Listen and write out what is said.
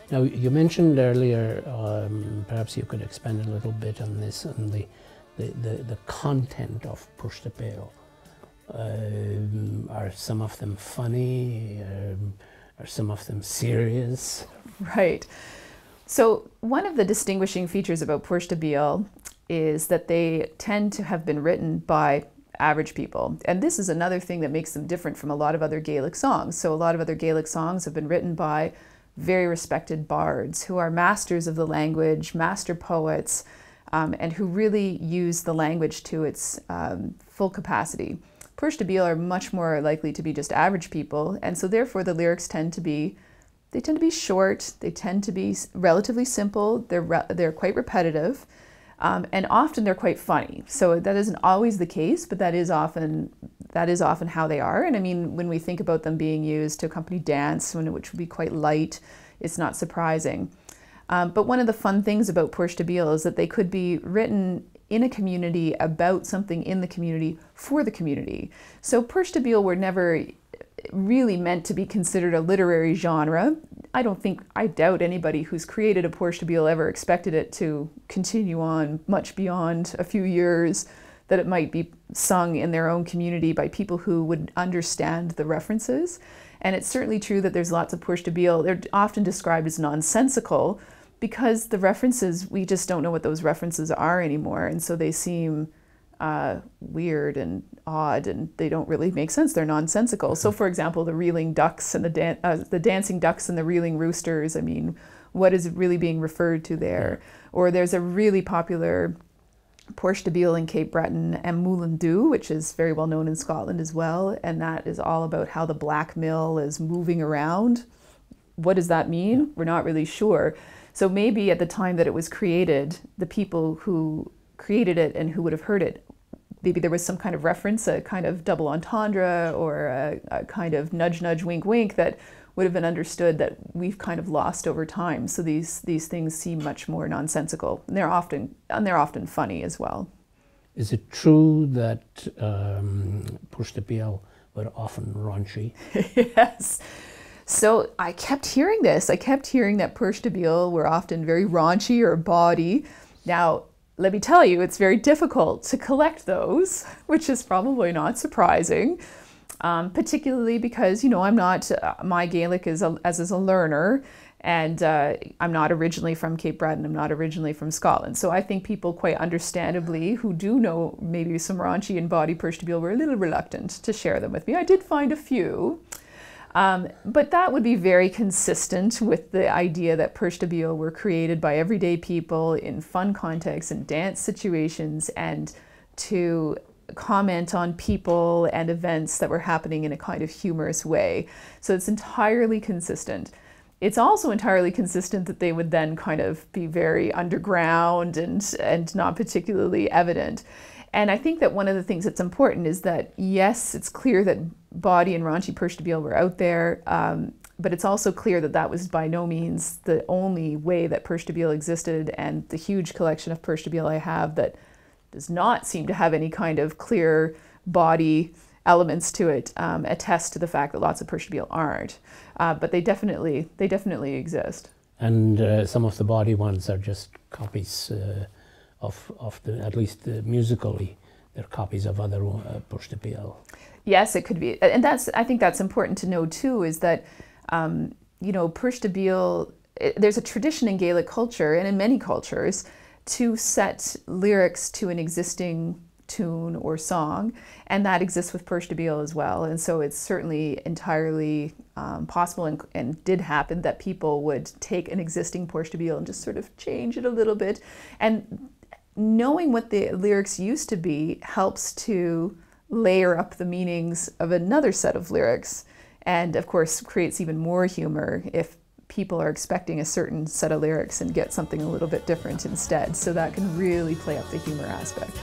Now, you mentioned earlier, perhaps you could expand a little bit on this, on the content of puirt-a-beul. Are some of them funny? Are some of them serious? Right. So one of the distinguishing features about puirt-a-beul is that they tend to have been written by average people. And this is another thing that makes them different from a lot of other Gaelic songs. So a lot of other Gaelic songs have been written by very respected bards who are masters of the language, master poets, and who really use the language to its full capacity. Puirt-a-beul are much more likely to be just average people, and so therefore the lyrics tend to be short, they tend to be relatively simple, they're quite repetitive, and often they're quite funny. So that isn't always the case, but that is often how they are. And I mean, when we think about them being used to accompany dance, which would be quite light, it's not surprising. But one of the fun things about puirt-a-beul is that they could be written in a community about something in the community for the community. So puirt-a-beul were never really meant to be considered a literary genre. I doubt anybody who's created a puirt-a-beul ever expected it to continue on much beyond a few years, that it might be sung in their own community by people who would understand the references. And it's certainly true that there's lots of puirt-a-beul. They're often described as nonsensical because the references, we just don't know what those references are anymore. And so they seem weird and odd, and they don't really make sense. They're nonsensical. So for example, the reeling ducks and the dancing ducks and the reeling roosters, I mean, what is really being referred to there? Or there's a really popular puirt-a-beul in Cape Breton, and Moulin Dew, which is very well known in Scotland as well, and that is all about how the black mill is moving around. What does that mean? We're not really sure. So maybe at the time that it was created, the people who created it and who would have heard it, maybe there was some kind of reference, a kind of double entendre, or a kind of nudge, nudge, wink, wink that would have been understood that we've kind of lost over time. So these things seem much more nonsensical, and they're often funny as well. Is it true that puirt-a-beul were often raunchy? Yes. So I kept hearing this. I kept hearing that puirt-a-beul were often very raunchy or bawdy. Now, let me tell you, it's very difficult to collect those, which is probably not surprising, particularly because, you know, my Gaelic is a learner, and I'm not originally from Cape Breton, I'm not originally from Scotland. So I think people quite understandably who do know maybe some raunchy and bawdy puirt-a-beul were a little reluctant to share them with me. I did find a few. But that would be very consistent with the idea that puirt-a-beul were created by everyday people in fun contexts and dance situations, and to comment on people and events that were happening in a kind of humorous way. So it's entirely consistent. It's also entirely consistent that they would then kind of be very underground and not particularly evident. And I think that one of the things that's important is that, yes, it's clear that bawdy and raunchy puirt-a-beul were out there, but it's also clear that that was by no means the only way that puirt-a-beul existed, and the huge collection of puirt-a-beul I have that does not seem to have any kind of clear bawdy elements to it attest to the fact that lots of puirt-a-beul aren't. But they definitely exist. And some of the bawdy ones are just copies of the, at least musically, they're copies of other puirt-a-beul. Yes, it could be. And I think that's important to know too, is that, you know, puirt-a-beul, there's a tradition in Gaelic culture and in many cultures to set lyrics to an existing tune or song, and that exists with puirt-a-beul as well. And so it's certainly entirely possible and did happen that people would take an existing puirt-a-beul and just sort of change it a little bit. And knowing what the lyrics used to be helps to layer up the meanings of another set of lyrics, and of course creates even more humor if people are expecting a certain set of lyrics and get something a little bit different instead. So that can really play up the humor aspect.